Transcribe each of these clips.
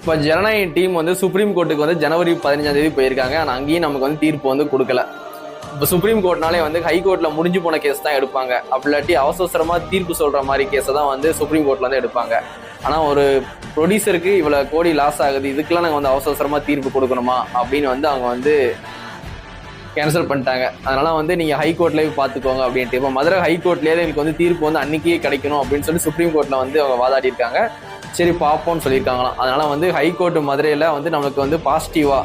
இப்போ ஜனநாயக டீம் வந்து சுப்ரீம் கோர்ட்டுக்கு வந்து ஜனவரி 15 போயிருக்காங்க. ஆனால் அங்கேயும் நமக்கு வந்து தீர்ப்பு வந்து கொடுக்கல. இப்போ சுப்ரீம் கோர்ட்னாலே வந்து ஹை கோர்ட்ல முடிஞ்சு போன கேஸ் தான் எடுப்பாங்க. அப்படி இல்லாட்டி அவசரமா தீர்ப்பு சொல்ற மாதிரி கேஸை தான் வந்து சுப்ரீம் கோர்ட்ல வந்து எடுப்பாங்க. ஆனால் ஒரு ப்ரொடியூசருக்கு இவ்வளோ கோடி லாஸ் ஆகுது, இதுக்கெல்லாம் நாங்கள் வந்து அவசரமா தீர்ப்பு கொடுக்கணுமா அப்படின்னு வந்து அவங்க வந்து கேன்சல் பண்ணிட்டாங்க. அதனால வந்து நீங்க ஹை கோர்ட்லேயே பார்த்துக்கோங்க அப்படின்ட்டு. இப்போ மதுரை ஹை கோர்ட்லேயே எங்களுக்கு வந்து தீர்ப்பு வந்து அன்னைக்கே கிடைக்கணும் அப்படின்னு சொல்லி சுப்ரீம் கோர்ட்ல வந்து அவங்க வாதாடி இருக்காங்க. சரி பார்ப்போம்னு சொல்லியிருக்காங்களாம். அதனால வந்து ஹை கோர்ட் மதுரையில் வந்து நமக்கு வந்து பாசிட்டிவா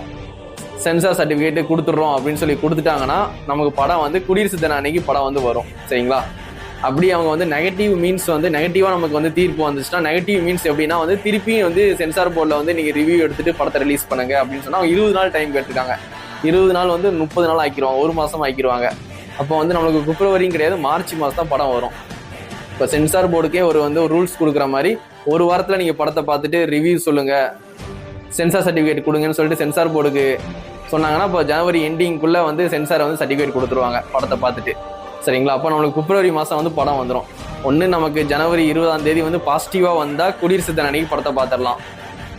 சென்சார் சர்டிஃபிகேட் கொடுத்துட்றோம் அப்படின்னு சொல்லி கொடுத்துட்டாங்கன்னா நமக்கு படம் வந்து குடியரசு தின அன்னைக்கு படம் வந்து வரும். சரிங்களா? அப்படி அவங்க வந்து நெகட்டிவ் மீன்ஸ் வந்து நெகட்டிவாக நமக்கு வந்து தீர்ப்பு வந்துச்சுன்னா, நெகட்டிவ் மீன்ஸ் எப்படின்னா வந்து திருப்பியும் வந்து சென்சார் போர்டில் வந்து நீங்கள் ரிவ்யூ எடுத்துட்டு படத்தை ரிலீஸ் பண்ணுங்க அப்படின்னு சொன்னால் 20 நாள் டைம் கேட்டிருக்காங்க. 20 நாள் வந்து 30 நாள் ஆக்கிடுவாங்க, 1 மாதம் ஆக்கிடுவாங்க. அப்போ வந்து நம்மளுக்கு பிப்ரவரியும் கிடையாது, மார்ச் மாதம் தான் படம் வரும். இப்போ சென்சார் போர்டுக்கே ஒரு ரூல்ஸ் கொடுக்குற மாதிரி 1 வாரத்தில் நீங்கள் படத்தை பார்த்துட்டு ரிவ்யூ சொல்லுங்கள், சென்சார் சர்டிஃபிகேட் கொடுங்கன்னு சொல்லிட்டு சென்சார் போர்டுக்கு சொன்னாங்கன்னா இப்போ ஜனவரி எண்டிங்குள்ளே வந்து சென்சார் வந்து சர்டிஃபிகேட் கொடுத்துருவாங்க படத்தை பார்த்துட்டு. சரிங்களா? அப்போ நம்மளுக்கு பிப்ரவரி மாதம் வந்து படம் வந்துடும். ஒன்று நமக்கு ஜனவரி 20 வந்து பாசிட்டிவாக வந்தால் குடியரசு தின அன்னைக்கு படத்தை பார்த்துடலாம்.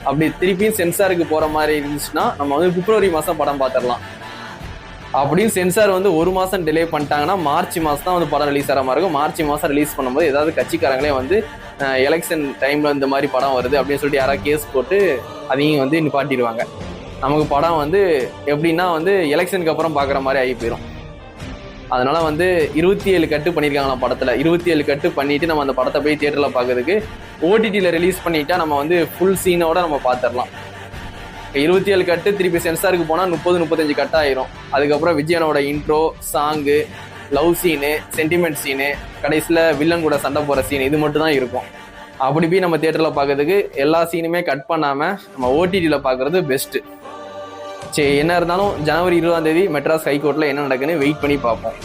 அப்படி திருப்பியும் சென்சாருக்கு போகிற மாதிரி இருந்துச்சுன்னா நம்ம வந்து பிப்ரவரி மாதம் படம் பார்த்துடலாம். அப்படியும் சென்சார் வந்து 1 மாதம் டிலே பண்ணிட்டாங்கன்னா மார்ச் மாதம் தான் வந்து படம் ரிலீஸ் ஆகிற மாதிரி இருக்கும். மார்ச் மாதம் ரிலீஸ் பண்ணும்போது ஏதாவது கட்சிக்காரங்களே வந்து எலெக்ஷன் டைமில் இந்த மாதிரி படம் வருது அப்படின்னு சொல்லிட்டு யாராவது கேஸ் போட்டு அதையும் வந்து நிப்பாட்டிடுவாங்க. நமக்கு படம் வந்து எப்படின்னா வந்து எலெக்ஷனுக்கு அப்புறம் பார்க்குற மாதிரி ஆகி போயிடும். அதனால வந்து 27 கட்டு பண்ணியிருக்காங்களாம் படத்தில். 27 கட்டு பண்ணிட்டு நம்ம அந்த படத்தை போய் தியேட்டரில் பார்க்கறதுக்கு ஓடிடியில் ரிலீஸ் பண்ணிட்டா நம்ம வந்து ஃபுல் சீனோட நம்ம பார்த்துடலாம். 27 கட்டு திருப்பி சென்சாருக்கு போனால் 30-35 கட்டு ஆயிரும். அதுக்கப்புறம் விஜயனோட intro, song, love scene, sentiment scene, கடைசியில் வில்லன் கூட சண்டை போகிற சீன், இது மட்டும் தான் இருக்கும். அப்படி போய் நம்ம தியேட்டரில் பார்க்கறதுக்கு எல்லா சீனுமே கட் பண்ணாமல் நம்ம ஓடிடியில் பார்க்குறது பெஸ்ட்டு. சரி, என்ன இருந்தாலும் ஜனவரி 20 மெட்ராஸ் ஹைகோர்ட்டில் என்ன நடக்குன்னு வெயிட் பண்ணி பார்ப்போம்.